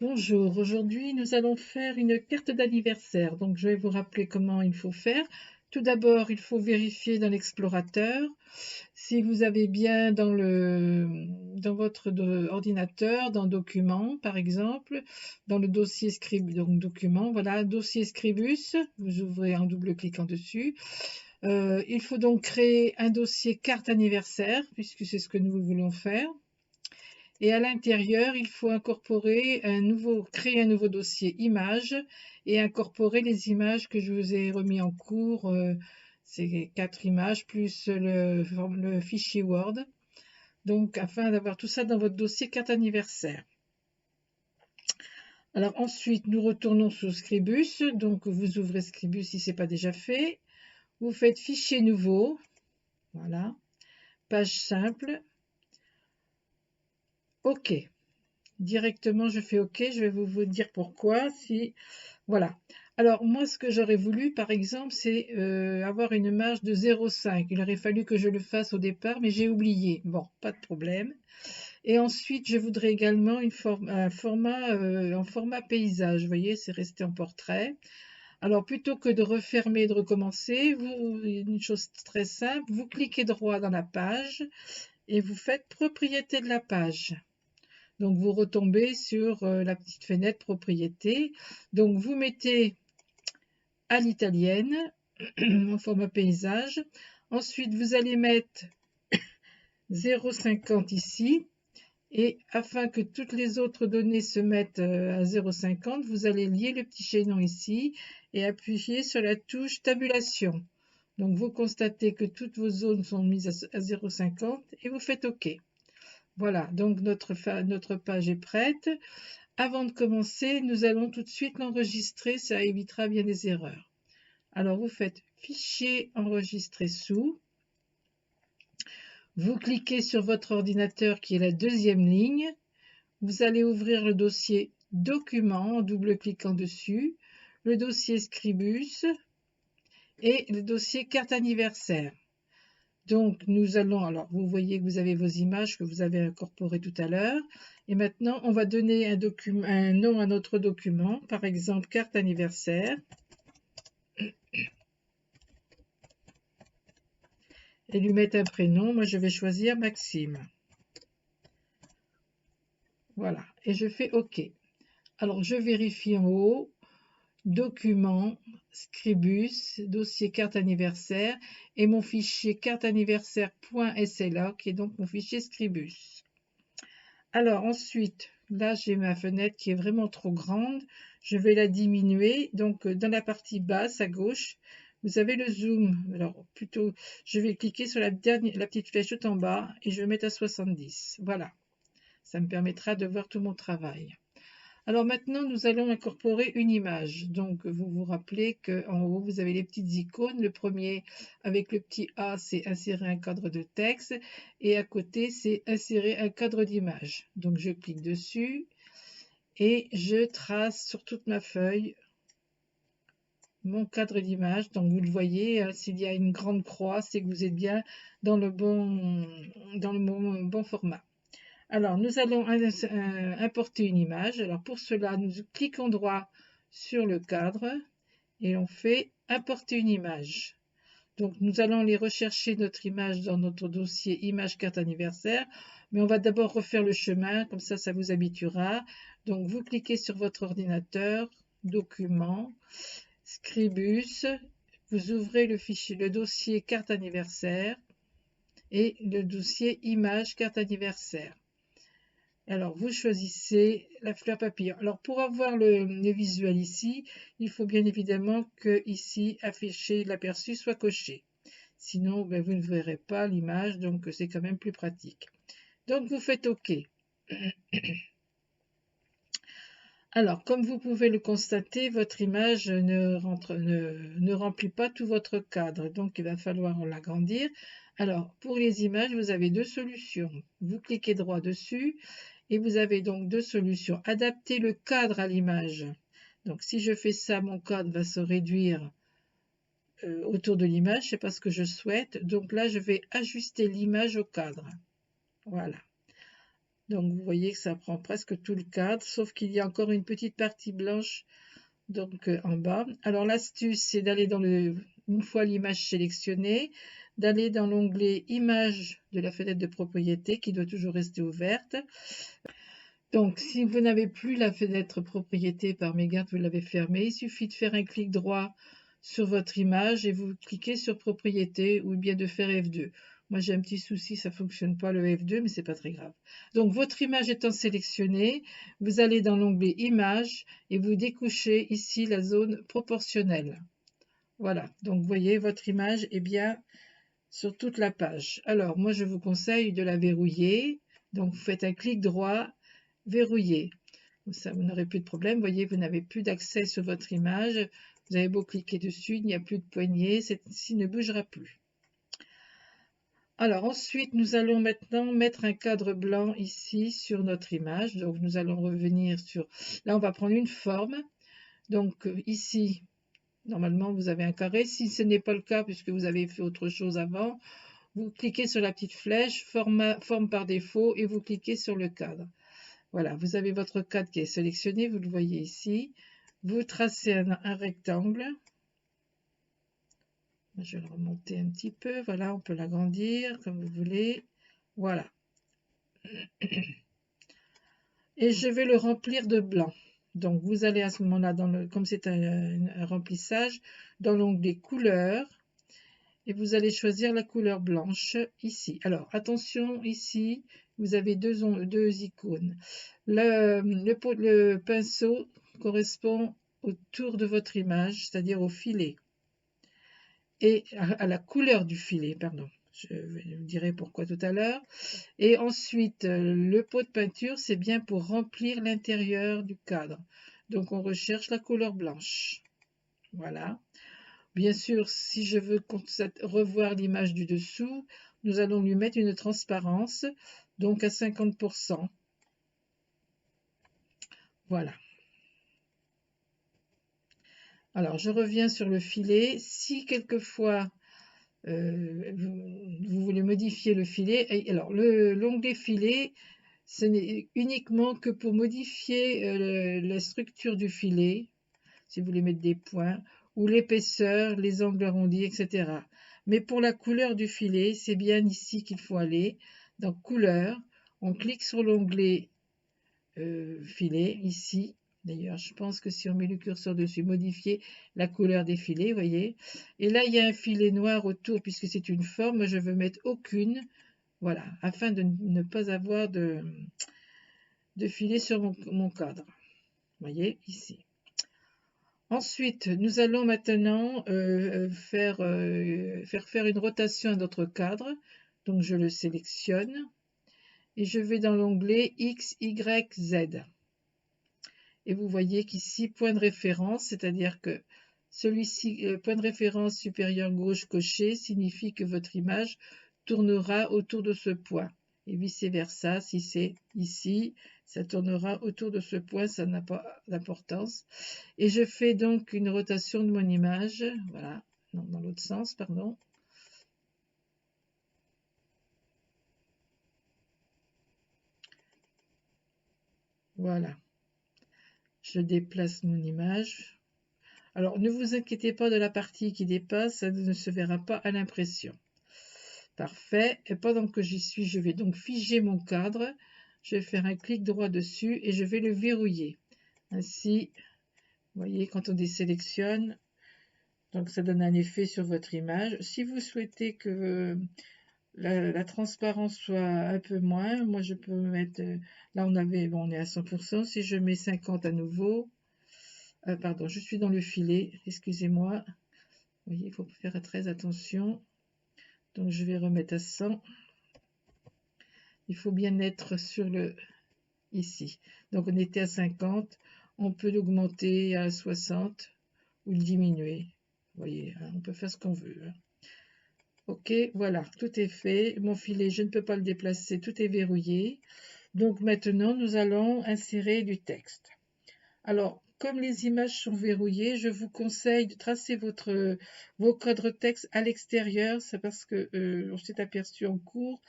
Bonjour, aujourd'hui nous allons faire une carte d'anniversaire. Donc je vais vous rappeler comment il faut faire. Tout d'abord, il faut vérifier dans l'explorateur si vous avez bien dans votre ordinateur, dans Documents par exemple, dans le dossier Scribus, donc Documents, voilà, dossier Scribus, vous ouvrez en double-cliquant dessus. Il faut donc créer un dossier carte anniversaire, puisque c'est ce que nous voulons faire. Et à l'intérieur, il faut créer un nouveau dossier images et incorporer les images que je vous ai remis en cours. Ces 4 images plus le fichier Word. Donc, afin d'avoir tout ça dans votre dossier carte anniversaire. Alors ensuite, nous retournons sur Scribus. Donc, vous ouvrez Scribus si ce n'est pas déjà fait. Vous faites fichier nouveau. Voilà. Page simple. OK. Directement, je fais OK. Je vais vous dire pourquoi. Voilà. Alors, moi, ce que j'aurais voulu, par exemple, c'est avoir une marge de 0,5. Il aurait fallu que je le fasse au départ, mais j'ai oublié. Bon, pas de problème. Et ensuite, je voudrais également un format en format paysage. Vous voyez, c'est resté en portrait. Alors, plutôt que de refermer et de recommencer, une chose très simple, vous cliquez droit dans la page et vous faites propriété de la page. Donc, vous retombez sur la petite fenêtre propriété. Donc, vous mettez à l'italienne en format paysage. Ensuite, vous allez mettre 0,50 ici. Et afin que toutes les autres données se mettent à 0,50, vous allez lier le petit chaînon ici et appuyer sur la touche tabulation. Donc, vous constatez que toutes vos zones sont mises à 0,50 et vous faites OK. Voilà, donc notre page est prête. Avant de commencer, nous allons tout de suite l'enregistrer, ça évitera bien des erreurs. Alors, vous faites Fichier enregistrer sous. Vous cliquez sur votre ordinateur qui est la deuxième ligne. Vous allez ouvrir le dossier Documents en double-cliquant dessus, le dossier Scribus et le dossier Carte anniversaire. Donc, alors vous voyez que vous avez vos images que vous avez incorporées tout à l'heure. Et maintenant, on va donner un nom à notre document, par exemple Carte anniversaire. Et lui mettre un prénom. Moi, je vais choisir Maxime. Voilà, et je fais OK. Alors, je vérifie en haut, document, Scribus, dossier carte anniversaire, et mon fichier carte anniversaire.sla, qui est donc mon fichier Scribus. Alors, ensuite, là, j'ai ma fenêtre qui est vraiment trop grande. Je vais la diminuer. Donc, dans la partie basse à gauche, vous avez le zoom. Alors, plutôt, je vais cliquer sur la petite flèche tout en bas et je vais mettre à 70. Voilà. Ça me permettra de voir tout mon travail. Alors maintenant, nous allons incorporer une image. Donc, vous vous rappelez qu'en haut, vous avez les petites icônes. Le premier, avec le petit A, c'est insérer un cadre de texte. Et à côté, c'est insérer un cadre d'image. Donc, je clique dessus et je trace sur toute ma feuille mon cadre d'image. Donc, vous le voyez, s'il y a une grande croix, c'est que vous êtes bien dans le bon format. Alors, nous allons importer une image. Alors, pour cela, nous cliquons droit sur le cadre et on fait importer une image. Donc, nous allons aller rechercher notre image dans notre dossier image carte anniversaire, mais on va d'abord refaire le chemin, comme ça vous habituera. Donc, vous cliquez sur votre ordinateur, document, Scribus, vous ouvrez le dossier carte anniversaire et le dossier image carte anniversaire. Alors, vous choisissez la fleur papillon. Alors, pour avoir le visuel ici, il faut bien évidemment que ici, afficher l'aperçu soit coché. Sinon, vous ne verrez pas l'image, donc c'est quand même plus pratique. Donc, vous faites OK. Alors, comme vous pouvez le constater, votre image ne remplit pas tout votre cadre, donc il va falloir l'agrandir. Alors, pour les images, vous avez deux solutions. Vous cliquez droit dessus et vous avez donc deux solutions. Adapter le cadre à l'image. Donc, si je fais ça, mon cadre va se réduire autour de l'image, c'est pas ce que je souhaite. Donc là, je vais ajuster l'image au cadre. Voilà. Donc vous voyez que ça prend presque tout le cadre, sauf qu'il y a encore une petite partie blanche donc en bas. Alors l'astuce, c'est d'aller une fois l'image sélectionnée, d'aller dans l'onglet Images de la fenêtre de propriété qui doit toujours rester ouverte. Donc si vous n'avez plus la fenêtre propriété par mégarde, vous l'avez fermée, il suffit de faire un clic droit sur votre image et vous cliquez sur propriété ou bien de faire F2. Moi j'ai un petit souci, ça ne fonctionne pas le F2, mais c'est pas très grave. Donc votre image étant sélectionnée, vous allez dans l'onglet Images et vous découchez ici la zone proportionnelle. Voilà, donc vous voyez votre image est bien sur toute la page. Alors moi je vous conseille de la verrouiller. Donc vous faites un clic droit, verrouiller. Comme ça vous n'aurez plus de problème. Vous voyez, vous n'avez plus d'accès sur votre image. Vous avez beau cliquer dessus, il n'y a plus de poignée, celle-ci ne bougera plus. Alors ensuite, nous allons maintenant mettre un cadre blanc ici sur notre image. Donc nous allons revenir sur... Là, on va prendre une forme. Donc ici, normalement, vous avez un carré. Si ce n'est pas le cas, puisque vous avez fait autre chose avant, vous cliquez sur la petite flèche, forme par défaut, et vous cliquez sur le cadre. Voilà, vous avez votre cadre qui est sélectionné, vous le voyez ici. Vous tracez un rectangle. Je vais le remonter un petit peu. Voilà, on peut l'agrandir comme vous voulez. Voilà. Et je vais le remplir de blanc. Donc, vous allez à ce moment-là, comme c'est un remplissage, dans l'onglet couleurs. Et vous allez choisir la couleur blanche ici. Alors, attention, ici, vous avez deux icônes. Le pinceau correspond autour de votre image, c'est-à-dire au filet. Et à la couleur du filet, pardon. Je vous dirai pourquoi tout à l'heure. Et ensuite, le pot de peinture, c'est bien pour remplir l'intérieur du cadre. Donc, on recherche la couleur blanche. Voilà. Bien sûr, si je veux revoir l'image du dessous, nous allons lui mettre une transparence, donc à 50%. Voilà. Alors, je reviens sur le filet. Si quelquefois vous voulez modifier le filet, alors l'onglet filet, ce n'est uniquement que pour modifier la structure du filet, si vous voulez mettre des points, ou l'épaisseur, les angles arrondis, etc. Mais pour la couleur du filet, c'est bien ici qu'il faut aller. Dans couleur, on clique sur l'onglet filet, ici. D'ailleurs, je pense que si on met le curseur dessus, modifier la couleur des filets, vous voyez. Et là, il y a un filet noir autour, puisque c'est une forme, je veux mettre aucune. Voilà, afin de ne pas avoir de filet sur mon cadre. Vous voyez, ici. Ensuite, nous allons maintenant faire une rotation à notre cadre. Donc, je le sélectionne et je vais dans l'onglet X, Y, Z. Et vous voyez qu'ici, point de référence, c'est-à-dire que celui-ci, point de référence supérieur gauche coché, signifie que votre image tournera autour de ce point. Et vice-versa, si c'est ici, ça tournera autour de ce point, ça n'a pas d'importance. Et je fais donc une rotation de mon image, voilà, non, dans l'autre sens, pardon. Voilà. Je déplace mon image. Alors, ne vous inquiétez pas de la partie qui dépasse, ça ne se verra pas à l'impression. Parfait. Et pendant que j'y suis, je vais donc figer mon cadre. Je vais faire un clic droit dessus et je vais le verrouiller. Ainsi, vous voyez, quand on désélectionne, donc ça donne un effet sur votre image. Si vous souhaitez que la transparence soit un peu moins, moi je peux mettre, là on est à 100%, si je mets 50 à nouveau, pardon, je suis dans le filet, excusez-moi, vous voyez, il faut faire très attention. Donc je vais remettre à 100. Il faut bien être sur ici. Donc on était à 50. On peut l'augmenter à 60 ou le diminuer. Vous voyez, hein, on peut faire ce qu'on veut. Hein. Ok, voilà, tout est fait. Mon filet, je ne peux pas le déplacer, tout est verrouillé. Donc maintenant, nous allons insérer du texte. Alors, comme les images sont verrouillées, je vous conseille de tracer vos cadres texte à l'extérieur. C'est parce que on s'est aperçu en cours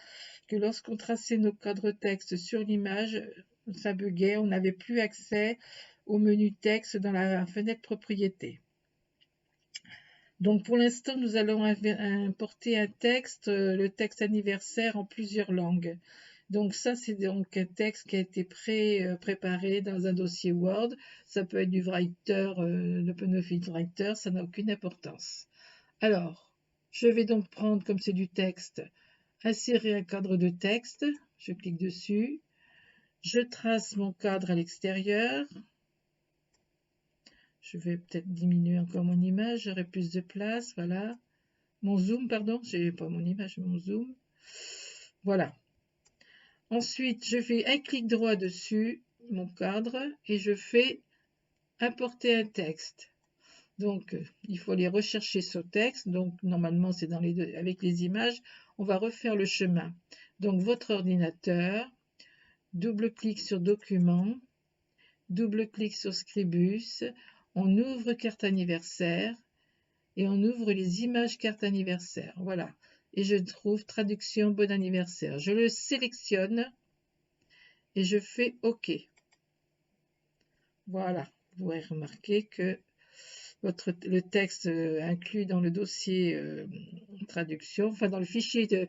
que lorsqu'on traçait nos cadres texte sur l'image, ça buguait, on n'avait plus accès au menu texte dans la fenêtre propriété. Donc pour l'instant, nous allons importer un texte, le texte anniversaire en plusieurs langues. Donc ça, c'est donc un texte qui a été préparé dans un dossier Word. Ça peut être du Writer, l'OpenOffice Writer, ça n'a aucune importance. Alors, je vais donc prendre, comme c'est du texte, insérer un cadre de texte. Je clique dessus. Je trace mon cadre à l'extérieur. Je vais peut-être diminuer encore mon image, j'aurai plus de place, voilà. Mon zoom, pardon, j'ai pas mon image, mon zoom. Voilà. Ensuite, je fais un clic droit dessus, mon cadre, et je fais importer un texte. Donc, il faut aller rechercher ce texte. Donc, normalement, c'est dans avec les images. On va refaire le chemin. Donc, votre ordinateur, double-clic sur Document, double-clic sur Scribus, on ouvre Carte anniversaire et on ouvre les images carte anniversaire. Voilà. Et je trouve Traduction Bon anniversaire. Je le sélectionne et je fais OK. Voilà. Vous pourrez remarquer que le texte inclus dans le dossier traduction, enfin dans le fichier de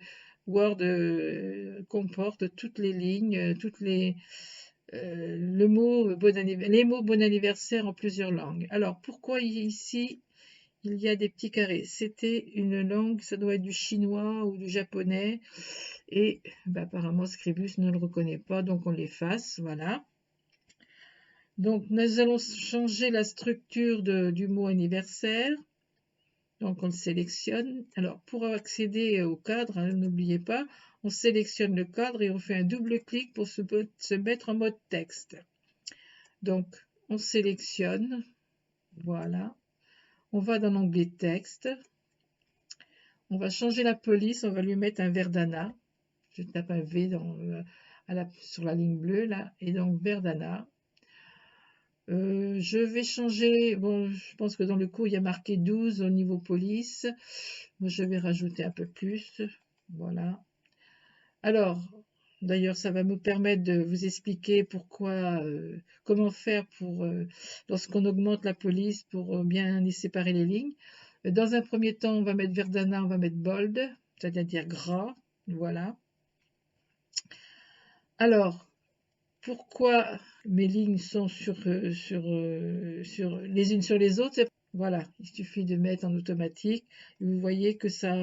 Word comporte toutes les lignes, les mots bon anniversaire en plusieurs langues. Alors pourquoi ici il y a des petits carrés? C'était une langue, ça doit être du chinois ou du japonais, et apparemment Scribus ne le reconnaît pas, donc on l'efface, voilà. Donc nous allons changer la structure du mot anniversaire. Donc on le sélectionne. Alors pour accéder au cadre, hein, n'oubliez pas, on sélectionne le cadre et on fait un double clic pour se mettre en mode texte. Donc on sélectionne, voilà. On va dans l'onglet texte. On va changer la police, on va lui mettre un Verdana. Je tape un V sur la ligne bleue là, et donc Verdana. Je vais changer, bon, je pense que dans le cours il y a marqué 12 au niveau police. Moi, je vais rajouter un peu plus. Voilà. Alors, d'ailleurs, ça va me permettre de vous expliquer comment faire pour lorsqu'on augmente la police pour bien y séparer les lignes. Dans un premier temps, on va mettre Verdana, on va mettre bold, c'est-à-dire gras. Voilà. Alors, pourquoi mes lignes sont les unes sur les autres? Voilà, il suffit de mettre en automatique et vous voyez que ça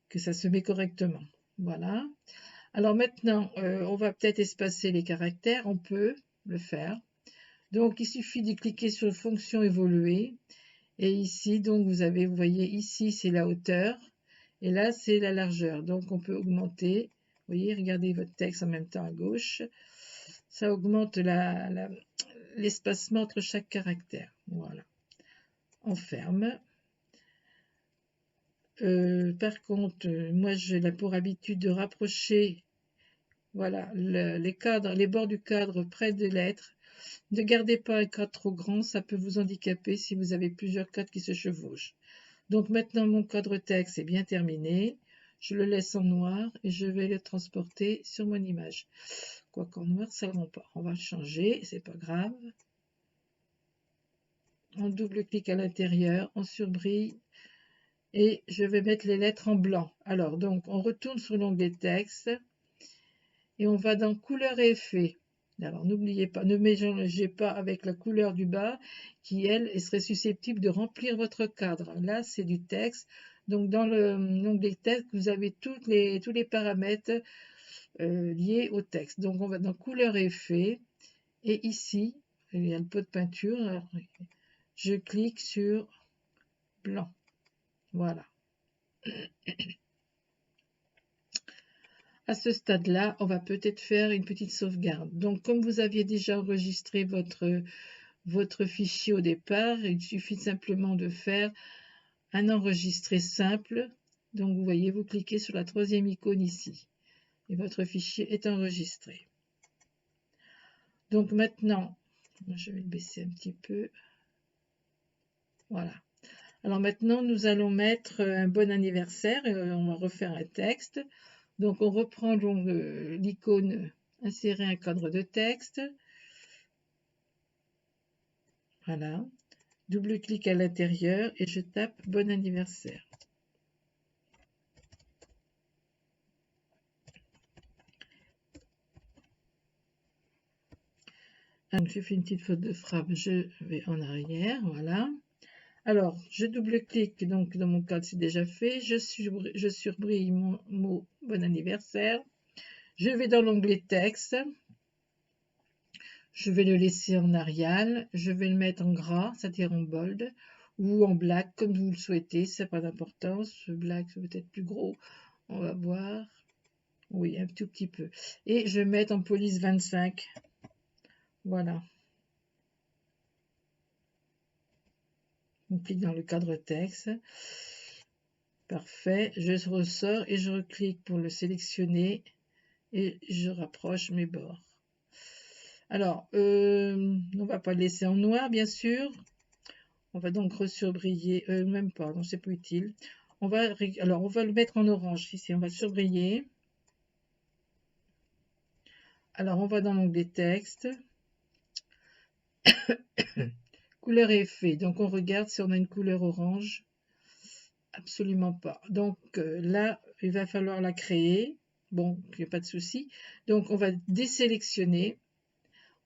se met correctement. Voilà. Alors maintenant, on va peut-être espacer les caractères, on peut le faire. Donc il suffit de cliquer sur fonction évoluer. Et ici, donc vous voyez ici c'est la hauteur et là c'est la largeur. Donc on peut augmenter. Vous voyez, regardez votre texte en même temps à gauche. Ça augmente l'espacement entre chaque caractère. Voilà. On ferme. Par contre, moi j'ai pour habitude de rapprocher, voilà, les bords du cadre près des lettres. Ne gardez pas un cadre trop grand, ça peut vous handicaper si vous avez plusieurs cadres qui se chevauchent. Donc maintenant mon cadre texte est bien terminé. Je le laisse en noir et je vais le transporter sur mon image. Quoiqu'en noir, ça ne le rend pas. On va le changer, c'est pas grave. On double-clique à l'intérieur, on surbrille et je vais mettre les lettres en blanc. Alors donc on retourne sur l'onglet texte et on va dans couleur et effet. Alors n'oubliez pas, ne mélangez pas avec la couleur du bas qui elle serait susceptible de remplir votre cadre. Là c'est du texte. Donc dans l'onglet texte vous avez tous les paramètres liés au texte. Donc on va dans couleur et effet et ici il y a le pot de peinture. Alors, je clique sur blanc. Voilà. À ce stade-là, on va peut-être faire une petite sauvegarde. Donc, comme vous aviez déjà enregistré votre fichier au départ, il suffit simplement de faire un enregistré simple. Donc, vous voyez, vous cliquez sur la troisième icône ici. Et votre fichier est enregistré. Donc maintenant, Je vais le baisser un petit peu. Voilà. Alors maintenant, nous allons mettre un bon anniversaire. On va refaire un texte. Donc, on reprend l'icône insérer un cadre de texte. Voilà. Double-clic à l'intérieur et je tape bon anniversaire. Donc, j'ai fait une petite faute de frappe, je vais en arrière, voilà. Alors, je double-clique, donc dans mon cadre c'est déjà fait, je surbrille mon mot bon anniversaire. Je vais dans l'onglet texte, je vais le laisser en Arial, je vais le mettre en gras, c'est-à-dire en bold, ou en black, comme vous le souhaitez, ça n'a pas d'importance. Ce black, c'est peut-être plus gros, on va voir. Oui, un tout petit peu. Et je vais mettre en police 25. Voilà. On clique dans le cadre texte. Parfait. Je ressors et je reclique pour le sélectionner et je rapproche mes bords. Alors, on va pas le laisser en noir, bien sûr. On va donc resurbriller, même pas, non, c'est pas utile. Alors, on va le mettre en orange ici. On va surbriller. Alors, on va dans l'onglet texte. Couleur et effet. Donc, on regarde si on a une couleur orange. Absolument pas. Donc, là, il va falloir la créer. Bon, il n'y a pas de souci. Donc, on va désélectionner.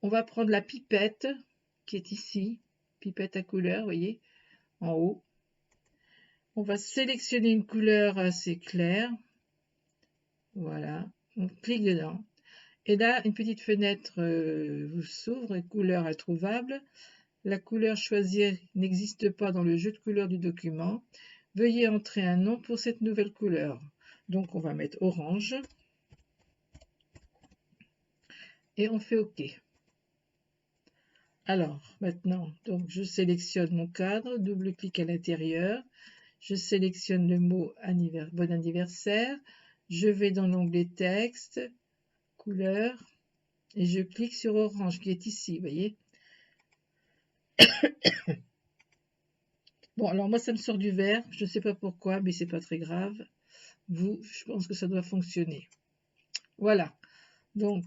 On va prendre la pipette qui est ici. Pipette à couleur, vous voyez, en haut. On va sélectionner une couleur assez claire. Voilà. On clique dedans. Et là, une petite fenêtre vous s'ouvre, couleur introuvable. La couleur choisie n'existe pas dans le jeu de couleurs du document. Veuillez entrer un nom pour cette nouvelle couleur. Donc, on va mettre orange. Et on fait OK. Alors, maintenant, donc je sélectionne mon cadre, double-clic à l'intérieur. Je sélectionne le mot bon anniversaire. Je vais dans l'onglet texte, couleur, et je clique sur orange qui est ici, vous voyez. Bon, alors moi ça me sort du vert, je ne sais pas pourquoi, mais c'est pas très grave. Vous, je pense que ça doit fonctionner. Voilà, donc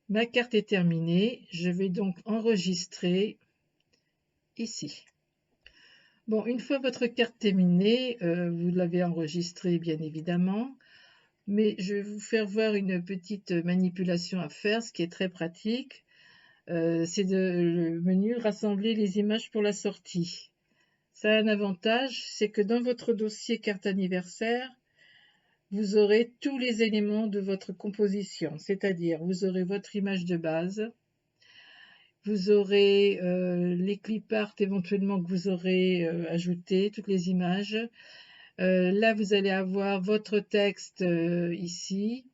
ma carte est terminée. Je vais donc enregistrer ici. Bon, une fois votre carte terminée, vous l'avez enregistrée bien évidemment, mais je vais vous faire voir une petite manipulation à faire, ce qui est très pratique. C'est le menu rassembler les images pour la sortie. Ça a un avantage, c'est que dans votre dossier carte anniversaire, vous aurez tous les éléments de votre composition, c'est-à-dire vous aurez votre image de base, vous aurez les clip art éventuellement que vous aurez ajouté, toutes les images. Là, vous allez avoir votre texte ici.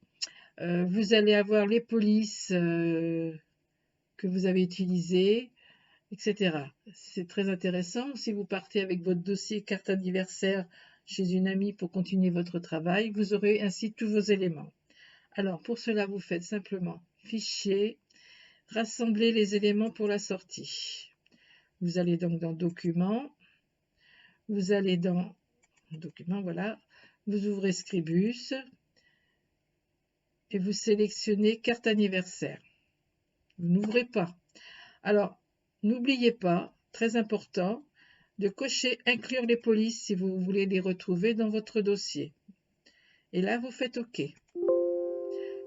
Vous allez avoir les polices que vous avez utilisées, etc. C'est très intéressant. Si vous partez avec votre dossier carte anniversaire chez une amie pour continuer votre travail, vous aurez ainsi tous vos éléments. Alors, pour cela, vous faites simplement Fichier, rassembler les éléments pour la sortie. Vous allez donc dans Documents, vous allez dans Documents, voilà, vous ouvrez Scribus et vous sélectionnez carte anniversaire. Vous n'ouvrez pas. Alors, n'oubliez pas, très important, de cocher inclure les polices si vous voulez les retrouver dans votre dossier. Et là, vous faites OK.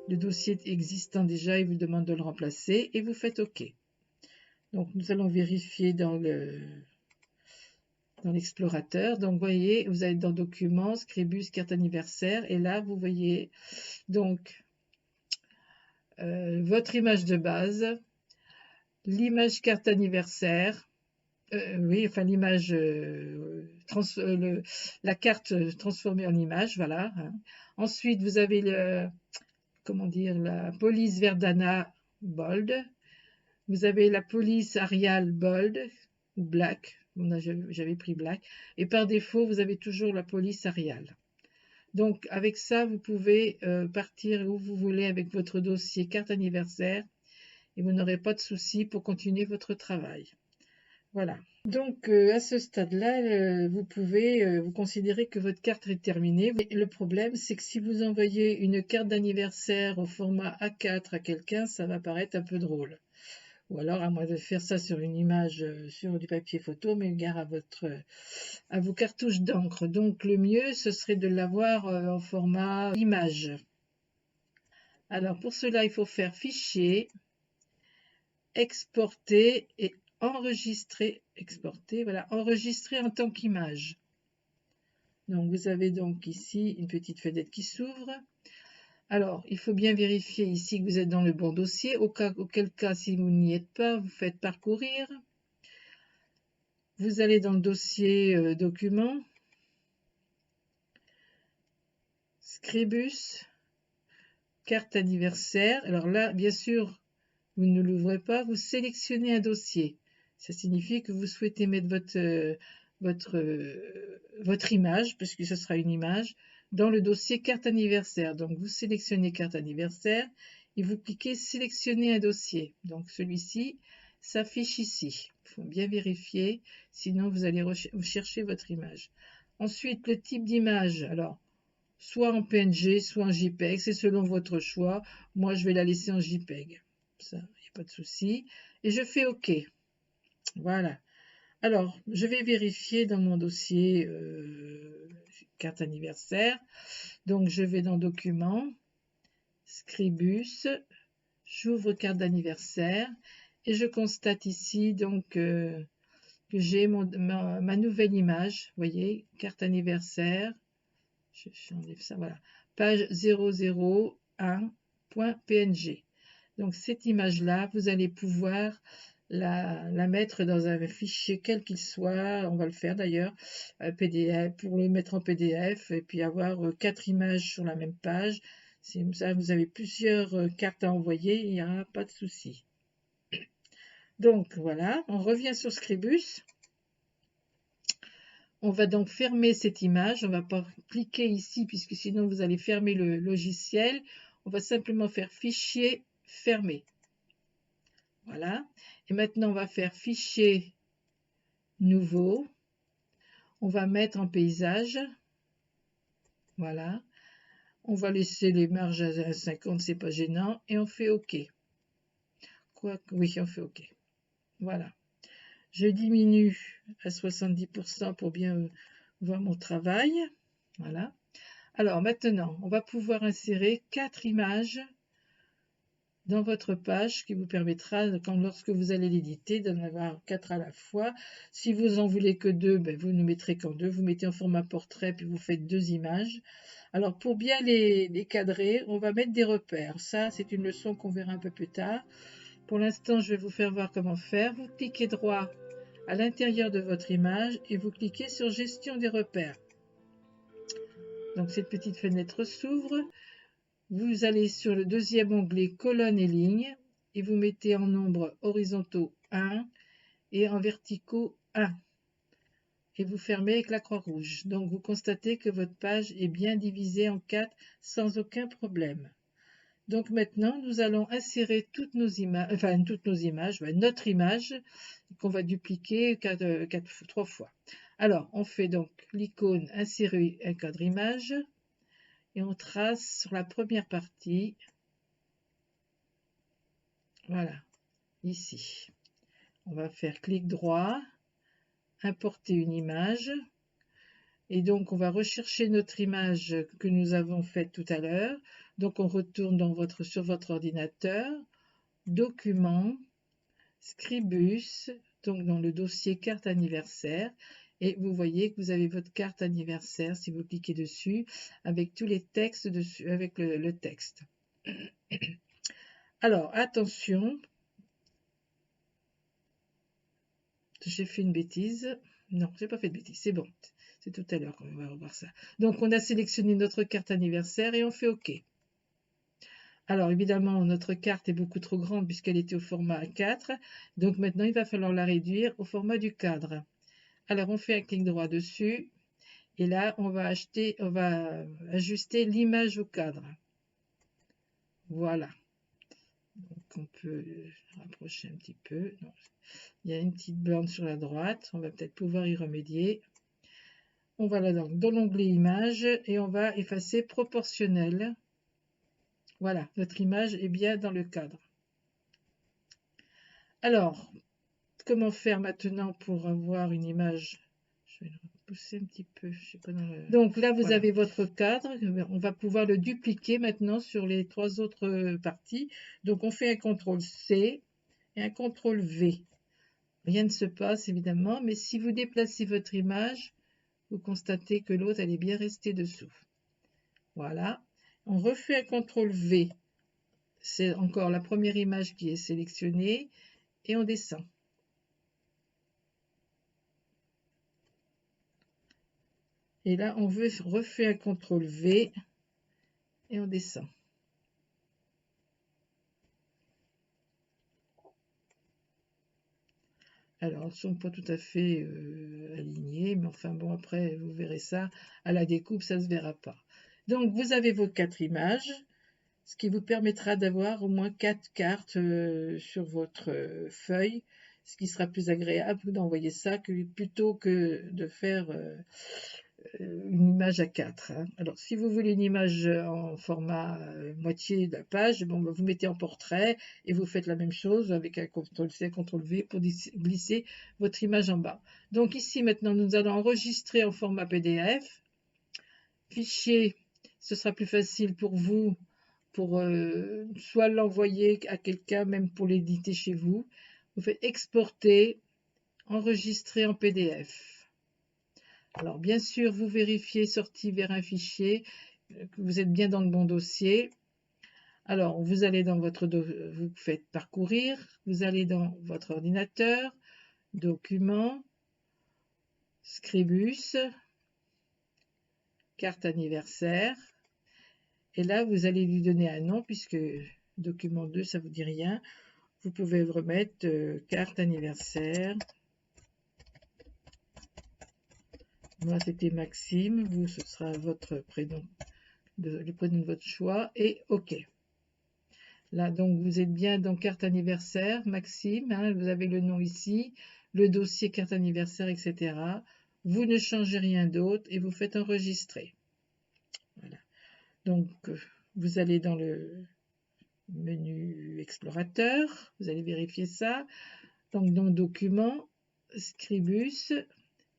Le dossier existant déjà, il vous demande de le remplacer et vous faites OK. Donc, nous allons vérifier dans l'explorateur. Donc, vous voyez, vous allez dans Documents, Scribus, carte anniversaire. Et là, vous voyez donc votre image de base, l'image carte anniversaire, oui, enfin l'image, la carte transformée en image, voilà. Hein. Ensuite, vous avez comment dire, la police Verdana bold. Vous avez la police Arial bold ou black. J'avais pris black. Et par défaut, vous avez toujours la police Arial. Donc, avec ça, vous pouvez partir où vous voulez avec votre dossier carte anniversaire et vous n'aurez pas de soucis pour continuer votre travail. Voilà. Donc à ce stade-là, vous pouvez vous considérer que votre carte est terminée. Et le problème, c'est que si vous envoyez une carte d'anniversaire au format A4 à quelqu'un, ça va paraître un peu drôle. Ou alors à moins de faire ça sur une image sur du papier photo, mais gare à vos cartouches d'encre. Donc le mieux, ce serait de l'avoir en format image. Alors pour cela, il faut faire fichier, exporter et enregistrer, exporter, voilà, enregistrer en tant qu'image. Donc vous avez donc ici une petite fenêtre qui s'ouvre. Alors, il faut bien vérifier ici que vous êtes dans le bon dossier. Auquel cas, si vous n'y êtes pas, vous faites parcourir. Vous allez dans le dossier documents, Scribus, carte anniversaire. Alors là, bien sûr, vous ne l'ouvrez pas, vous sélectionnez un dossier. Ça signifie que vous souhaitez mettre votre image, puisque ce sera une image, dans le dossier carte anniversaire. Donc vous sélectionnez carte anniversaire et vous cliquez sélectionner un dossier. Donc celui-ci s'affiche ici. Il faut bien vérifier, sinon vous allez chercher votre image. Ensuite, le type d'image. Alors, soit en PNG, soit en JPEG, c'est selon votre choix. Moi, je vais la laisser en JPEG. Ça, il n'y a pas de souci. Et je fais OK. Voilà. Alors, je vais vérifier dans mon dossier carte anniversaire. Donc, je vais dans Documents, Scribus, j'ouvre carte d'anniversaire et je constate ici donc que j'ai ma nouvelle image. Vous voyez, carte anniversaire. J'enlève ça, voilà. Page 001.png. Donc cette image-là, vous allez pouvoir la mettre dans un fichier quel qu'il soit, on va le faire d'ailleurs, PDF, pour le mettre en PDF et puis avoir 4 images sur la même page. Si ça, vous avez plusieurs cartes à envoyer, il n'y aura pas de souci. Donc voilà, on revient sur Scribus. On va donc fermer cette image, on ne va pas cliquer ici puisque sinon vous allez fermer le logiciel. On va simplement faire fichier, fermer. Voilà. Et maintenant on va faire fichier, nouveau. On va mettre en paysage. Voilà. On va laisser les marges à 50, c'est pas gênant. Et on fait OK. Oui, on fait OK. Voilà. Je diminue à 70% pour bien voir mon travail. Voilà. Alors maintenant, on va pouvoir insérer 4 images dans votre page, ce qui vous permettra, lorsque vous allez l'éditer, d'en avoir 4 à la fois. Si vous en voulez que 2, ben, vous ne mettrez qu'en 2. Vous mettez en format portrait, puis vous faites 2 images. Alors pour bien les cadrer, on va mettre des repères. Ça, c'est une leçon qu'on verra un peu plus tard. Pour l'instant, je vais vous faire voir comment faire. Vous cliquez droit à l'intérieur de votre image et vous cliquez sur Gestion des repères. Donc cette petite fenêtre s'ouvre. Vous allez sur le deuxième onglet colonnes et lignes et vous mettez en nombre horizontaux 1 et en verticaux 1. Et vous fermez avec la croix rouge. Donc vous constatez que votre page est bien divisée en 4 sans aucun problème. Donc maintenant, nous allons insérer toutes nos images, notre image qu'on va dupliquer 3 fois. Alors, on fait donc l'icône insérer un cadre image et on trace sur la première partie, voilà, ici. On va faire clic droit, importer une image et donc on va rechercher notre image que nous avons faite tout à l'heure. Donc on retourne sur votre ordinateur, Documents, Scribus, donc dans le dossier carte anniversaire, et vous voyez que vous avez votre carte anniversaire si vous cliquez dessus, avec tous les textes dessus, avec le texte. Alors attention, j'ai fait une bêtise. Non, j'ai pas fait de bêtise, c'est bon. C'est tout à l'heure qu'on va revoir ça. Donc on a sélectionné notre carte anniversaire et on fait OK. Alors évidemment, notre carte est beaucoup trop grande puisqu'elle était au format A4. Donc maintenant, il va falloir la réduire au format du cadre. Alors on fait un clic droit dessus. Et là, on va ajuster l'image au cadre. Voilà. Donc on peut rapprocher un petit peu. Non, il y a une petite bande sur la droite, on va peut-être pouvoir y remédier. On va là dans l'onglet images et on va effacer proportionnel. Voilà, notre image est bien dans le cadre. Alors, comment faire maintenant pour avoir une image? Je vais le repousser un petit peu, je sais pas dans le... Donc là, vous avez votre cadre. On va pouvoir le dupliquer maintenant sur les 3 autres parties. Donc on fait un CTRL-C et un CTRL-V. Rien ne se passe évidemment, mais si vous déplacez votre image, vous constatez que l'autre, elle est bien restée dessous. Voilà. On refait un CTRL-V. C'est encore la première image qui est sélectionnée et on descend. Et là, on refait un CTRL-V et on descend. Alors, elles ne sont pas tout à fait alignées, mais enfin bon, après, vous verrez ça. À la découpe, ça ne se verra pas. Donc, vous avez vos 4 images, ce qui vous permettra d'avoir au moins 4 cartes sur votre feuille, ce qui sera plus agréable d'envoyer ça plutôt que de faire une image à 4. Hein. Alors, si vous voulez une image en format moitié de la page, bon, vous mettez en portrait et vous faites la même chose avec un CTRL-C, CTRL-V pour glisser votre image en bas. Donc ici, maintenant, nous allons enregistrer en format PDF. Fichier, ce sera plus facile pour vous pour soit l'envoyer à quelqu'un, même pour l'éditer chez vous. Vous faites exporter, enregistrer en PDF. Alors, bien sûr, vous vérifiez sortie vers un fichier, que vous êtes bien dans le bon dossier. Alors, vous allez dans vous faites parcourir, vous allez dans votre ordinateur, documents, Scribus, carte anniversaire. Et là, vous allez lui donner un nom, puisque document 2, ça ne vous dit rien. Vous pouvez remettre carte anniversaire. Moi, c'était Maxime. Vous, ce sera votre prénom, le prénom de votre choix. Et OK. Là, donc, vous êtes bien dans carte anniversaire, Maxime. Hein, vous avez le nom ici, le dossier carte anniversaire, etc. Vous ne changez rien d'autre et vous faites enregistrer. Voilà. Donc, vous allez dans le menu explorateur. Vous allez vérifier ça. Donc, dans Documents, Scribus,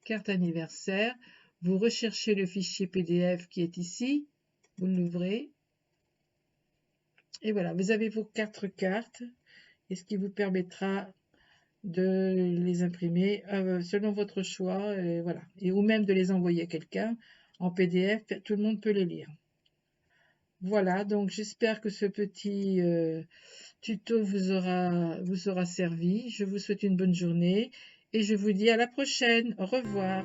carte anniversaire, vous recherchez le fichier PDF qui est ici, vous l'ouvrez, et voilà, vous avez vos 4 cartes, et ce qui vous permettra de les imprimer selon votre choix, et voilà, et ou même de les envoyer à quelqu'un en PDF, tout le monde peut les lire. Voilà, donc j'espère que ce petit tuto vous aura servi. Je vous souhaite une bonne journée et je vous dis à la prochaine. Au revoir.